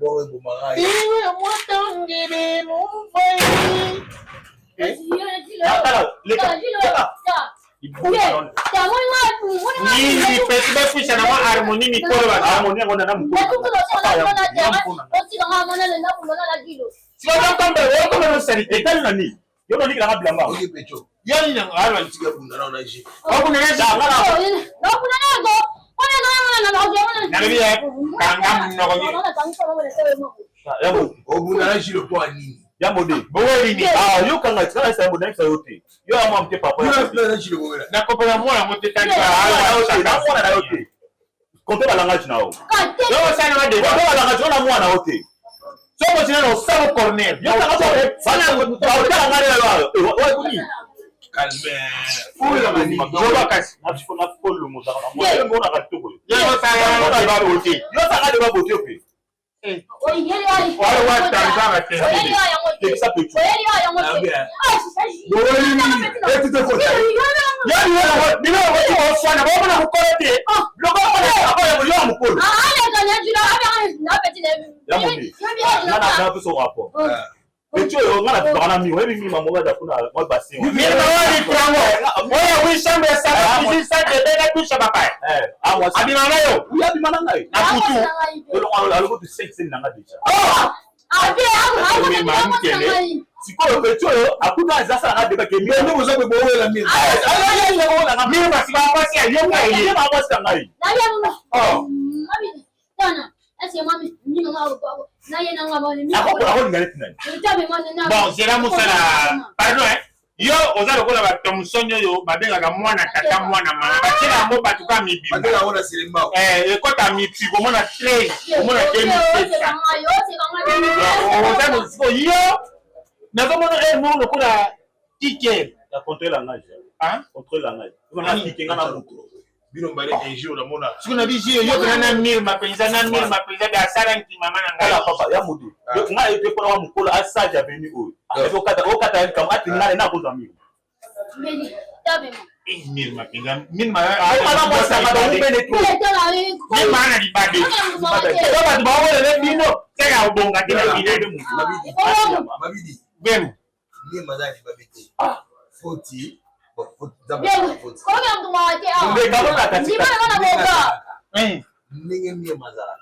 Bon, bon, marais. Moi, tant que mon frère. Yamode, Boweni, you can like say I'm next hotel. You are mom papa. You are na kopela mwana moteka na hotel. Konto la langage nao. Yo sana made, konto la langage na mwana hotel. So mo tina no sabo corner. Yo ka ko sana mo la ngale la. Wa kuni. Calme. Ui la mani. Yo ba kasi. Na chiko na kolo mo za na. Mo ngona ka tuko. Yo sana na ba hotel. Yo sana de ba hotel pe. Siko pecho akuta zasa na deba ke mi no zo be bowe la mi mi ba si ba pasi ya yo ngai ba ba sa ngai na ya mo mami tana ese mami ni mama ko na ye na ngaba ni mi ako ko ngai tinai tabe mwana na bon sera musala pardon yo ozalo kola ba tomsonyo yo babenga ka mwana tata mwana mama bakira mo batuka mibi Badela ona silimba. ekota mipi ko mona 13 ko mona 2007 yo nazomona mo lokola ticket ya contrôle la ngage contrôle la ngage on kikenga na mutu Bino mbale enjio na mona. sikuna biji yo kana mir mapenza na mir mapenza da sara nti mama na ngala papa ya mutu yo ngai te kona wa mukolo asaja veni o okata kama ati ngale na koza mi beni tabe mo mir mapenza min ma ala mo sa ma do bene to ni mana di bade yo ba ba wole le bino tega ubonga kila bide de mutu Mabidi. bem Ni mazali babete. Foti. Ninge mazala.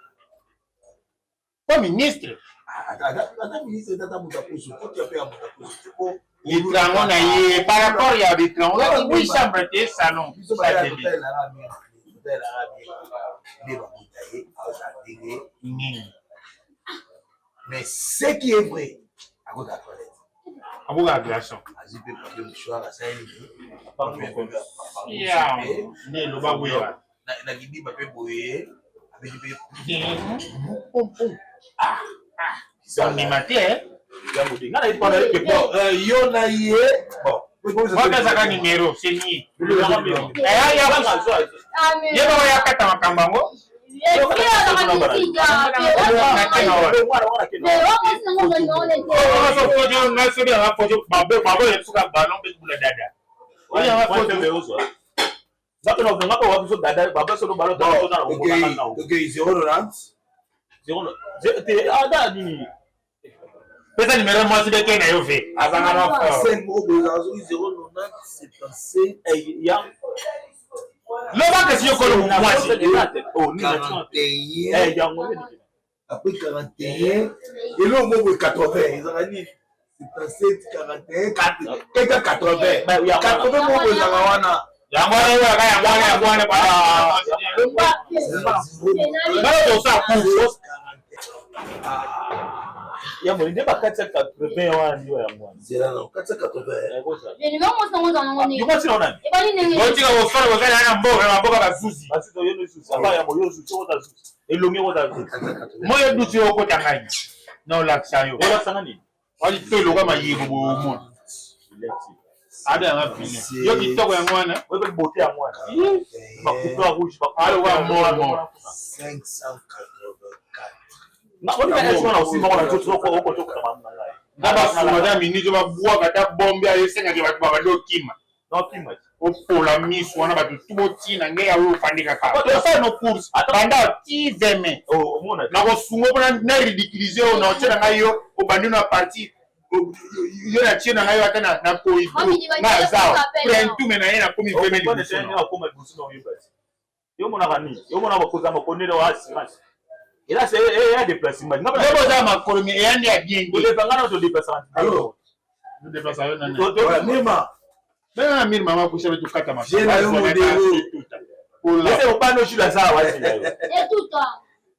Ko ministre. Ata ministre tata mutapusu. Foti apea mutapusu. Litrango na ye par rapport ya litrango. Oui chambre de salon. Mais ce qui est vrai, à votre toilette. Abuga aviation. Azipe papier mouchoir à 5 minutes. Ya, ne lo ba wewa. Na gidi papier boye. Avec du Son ni matin. ya mutu ngala ito na ke bon yo na ye. Bon. Waka saka numero, c'est ni. Ya ba ngazo. Ye ba ya kata makambango. Pesa numéro moi c'est que na yo fait. Azanga na fort. C'est mo bezazo 090 75 ya Loba que si yo kolo mwasi. Oh ni après 41 et là mo 80 ils ont dit 77 41 80 80 mo bezanga wana Yango ya bwana bwana. Bado sa ku. ya mo ndeba 480 wana ndio ya mwana zela na 480 beni mama songo za ngoni yuko sina nani ebali nenge Otika ofara wazana na mboga bazuzi. basi to yeno susa ba ya mo yo susa ko ta susa elonge ko ta susa Moyo duti oko tangani. No laksayo. wala sanga ni Wali tolo kama yibo bo mo. Ada nga fini. Yo kitoko ya mwana. wewe bote ya mwana ba kutoa rouge ba Alo wa mo. 584 na woni ka esima na usima wana tutu oko toka mama ngai Ngaba madame ni jo ba bua kata bombe ayesenga ke batu ba do kima. Non, qui match. Pour la mise, on a battu tout le monde, on a eu fandi kaka. Ça nos courses. Pendant 10 demain. Oh, mon a. Na ko sungo na ridiculiser on a tena ngayo au bandi na parti. Yo na tena ngayo atana na koido. Na zao. Prend tout mena na komi 20 minutes. On est en combat pour ça yo mon ami. Yo mon aba koza makonde wa assurance. Et là c'est un déplacement. Na ba za makolomi e andi a bien. Vous dépendant de déplacement. Alors, nous déplaçons na. Nima. Ben mille maman pour ça tu kata ma. J'ai la modèle. Laissez au pas nos jus là ça ouais. Et tout toi.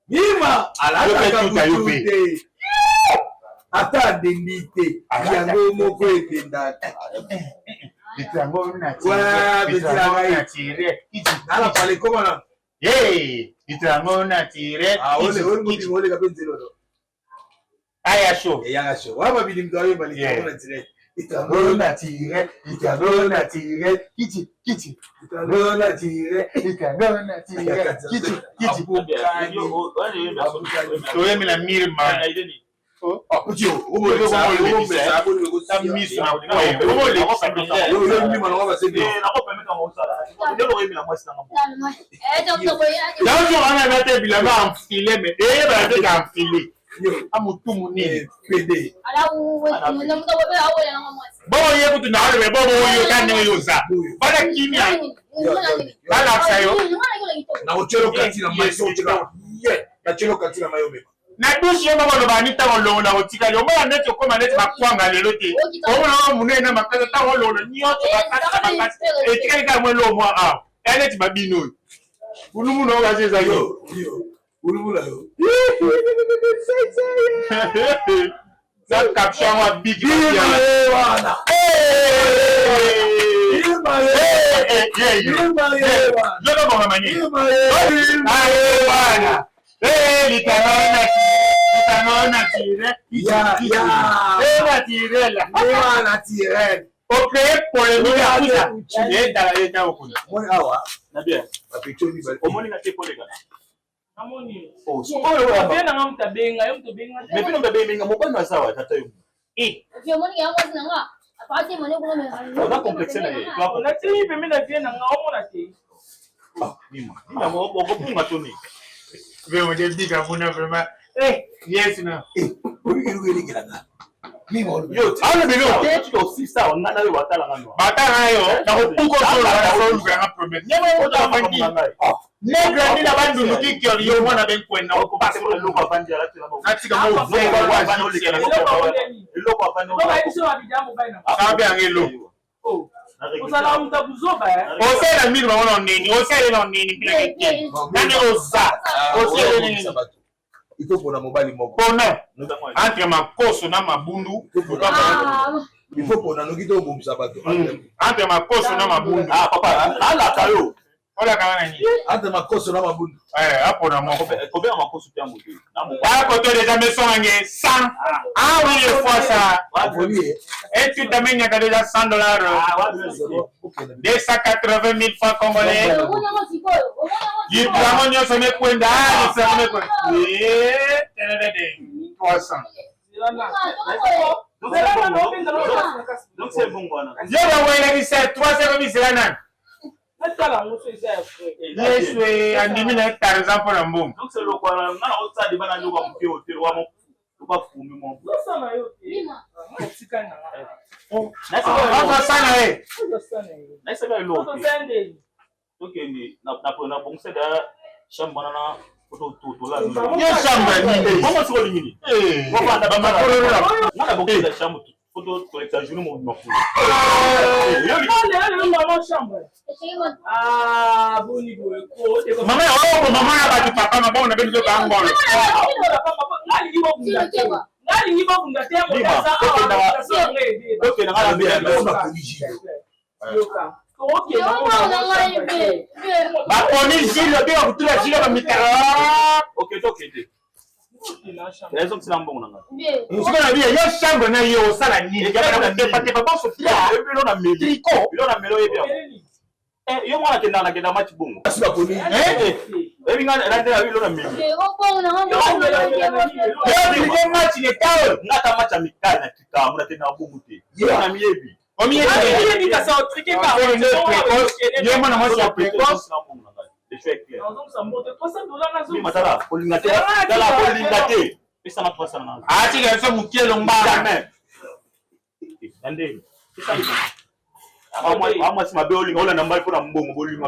Nima, ala ka yope. Ata dendite. Yango moko ekenda. Bitango na tire. Ouais, bitango na tire. Ala pale comment là? Hey, bitango na tire. Ah, ole ka benzelo. Aya show. E yanga show. Wa ba bidi mdoyo bali na tire. Bitango na tire. Bitango na tire. Kiti. Bitango na tire. Bitango na tire. Kiti. Toye mina mire ma. Oh, kutio. Umo sa miss na. Umo le ko sa. Yo mi ma no ba se de. Na ko permettre on ça là. De lo mi na moi c'est na. Donc to boya. Dans jo ana na te bilama enfiler mais ba te ka enfiler. Amutu muni PD. Ala u na mto boya awo na mwa. Bo ye kutu na wale bo yo kan ne yo za. Bada kimia. Bala sayo. Na ochero kati na mai so chika. Ye, na chero kati na mai omeka. Na dushi yo baba ba ni ta lo na otika yo ba net ko ma net ba kwanga lelo te. O na mune na makata ta lo na nyo to ba kata. E tika ka mo lo mo a. E net ba bino. Ulumu no ga se za yo. Ulumu la yo. Ça caption wa big wana. Yo no mama ni. Wana. Litanona tire. Na tire la. Na tire. Ok, pour les gars, tu dans la état au coup. Moi awa. Na bien. Apetoni ba. Omoni na te pour les gars. Namoni. Oh, so yo bien na ngam tabenga, yo tabenga. Mais pino bebe minga mo bana sawa tata yo. Vyo moni ya mwa nanga. Apati moni ko me. On a complexé na ye. On a tini pe mina bien na ngam na te. Ah, Nima. Nima mo ko punga toni. Veo de diga muna vraiment. Yes na. Oyi gilanga. Yo, ala belo. Tu dois aussi ça, on a na yo watala ngano. Batala yo, na kuko solo na solo nganga problem. Nyama ko ta bangi. Negra ni na bandu lukiki yo mwana ben kwenda ko Parce que le loco bandi ala tela. atika mo wa Le loco bandi. Ko ba iso abijambo baina. sabe angelo. Oh. Usala mtabuzoba Osela mimi naona nini? Osela na nini bila kiki. Nani oza? Osela nini? Iko pona mobali moko. Pona. Entre makoso na mabundu. Il faut pona no kito bomsa bato. Entre makoso na mabundu. Ah papa, ala kayo. Ola kana nini? Entre makoso na mabundu. Hapo na moko. Combien makoso pia moto? Na mo. Hapo to déjà me sont ngé 100. Ah oui, une fois ça. Et tu t'amènes à déjà $100. Ah, 280 000 francs congolais. Il prend mon se met kwenda, il se met kwenda. 300. Donc c'est bon bwana. Yo ba wele ni c'est 300 000 c'est là. Natala muso isa frère. Yes we andimi na par exemple na mbongo. Donc c'est le quoi na on ça de bana nyoba mpe hotel wa mo ba fumi mo. Losa na yo te. Tika na. Na On sana eh. Losa na yo. na sema lo. Toto sende. Donc ni na bon c'est da chamba na photo to la. Yo chamba ni. Comment c'est lingini? Ko ba na ba na bon da chamba photo collecteur jour mo mo. Yo maman chambre. Ah, boni boy ko. Mama oh mama na ba papa mama on a besoin de ba ngolo. Ngali ngibo kungatea mo kaza. Okay na ngala bien. Yoka. Okay, Ba poni jilo bi ko tula jilo ba mitara. Okay, okay. Raison que c'est un bon nanga. Usika na bia yo chambre na yo sala nini? Kama na te papa so fia. Bilo na melo. Tricot. Bilo na melo yebia. Yo mwana kenda na kenda match bongo. Asiba koni. Ebi ngana rande bilo na melo. Yo bi match ni tawo. Ngata match amical na kika muna tena bongo te. Yo na miyebi. On m'y est dit que ça a triqué par le précoce. Il y a mon amour sur précoce. Les choix est clair. Donc ça monte $300 Oui, Matala, Polingate. Dans la Polingate. Et ça m'a $300. Ah, tu as fait mon pied lomba. Jamais. Attendez. C'est ça. Moi, c'est ma béoling. On a un mal pour un bon boling. Eh,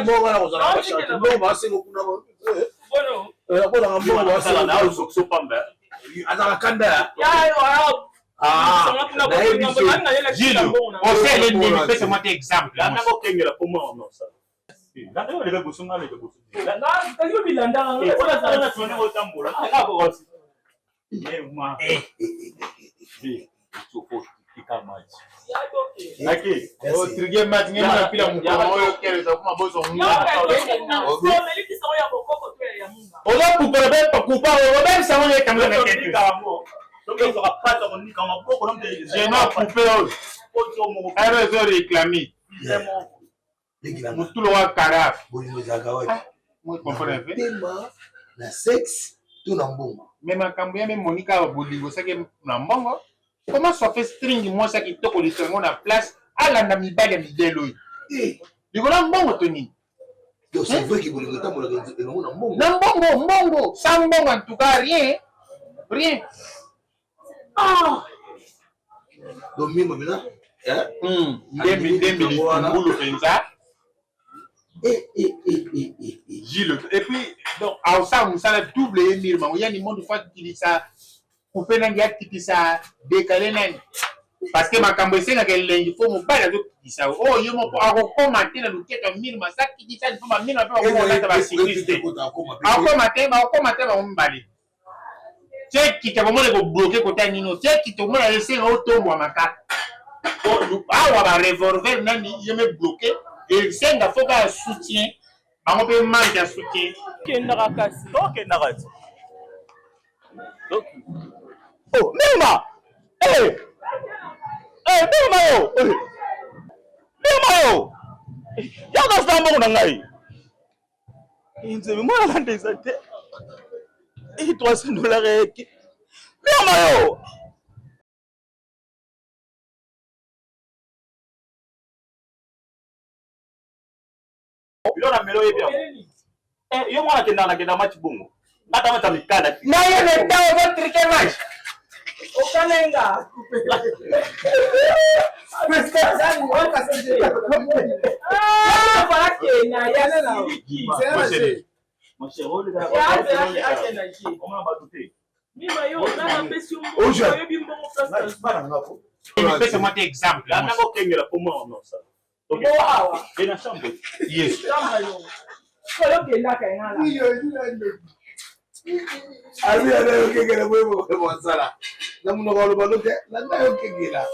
bon, on a un chat. Bon, bah, c'est beaucoup d'abord. Gilles, on sait les nuits, fais-moi des exemples. comment ça fait string moi ça qui toko littéralement la place à la namiba de midelo. Du coup là bon Tony. Donc c'est vrai que vous le temps pour le Mbongo, sans mbongo en tout cas rien. Ah. Donc même maintenant, hein? Demi boulot pensa. Gilles. Et puis donc à ça on ça double émir mais il y a des monde fois qui dit ça couper nangi akiti ça décaler nangi parce que makambo senga que lengi faut mo bala to ça oh yo mo ako commenter na luketa mille ma ça qui dit ça il faut ma mille peu ko na ba sécurité ako matin ba mbali c'est qui te moment ko bloquer côté nino c'est qui te moment laisser auto mo makaka oh awa ba revolver nani yo me bloquer et senga faut ka soutien ba mo pe manque soutien kendaka kasi kendaka donc oh Neuma Neuma yo yaka samba na ngai inzebe mwana landisa te $300 eki Neuma yo bilona melo yebia yo mwana kenda match bongo ata mata mikada na yele tawo ba triquer match Okanenga. Fais-moi des exemples. Yes. Abi ana yo kegela mwe mo sala. Namuno ko lo balote, na yo kegela.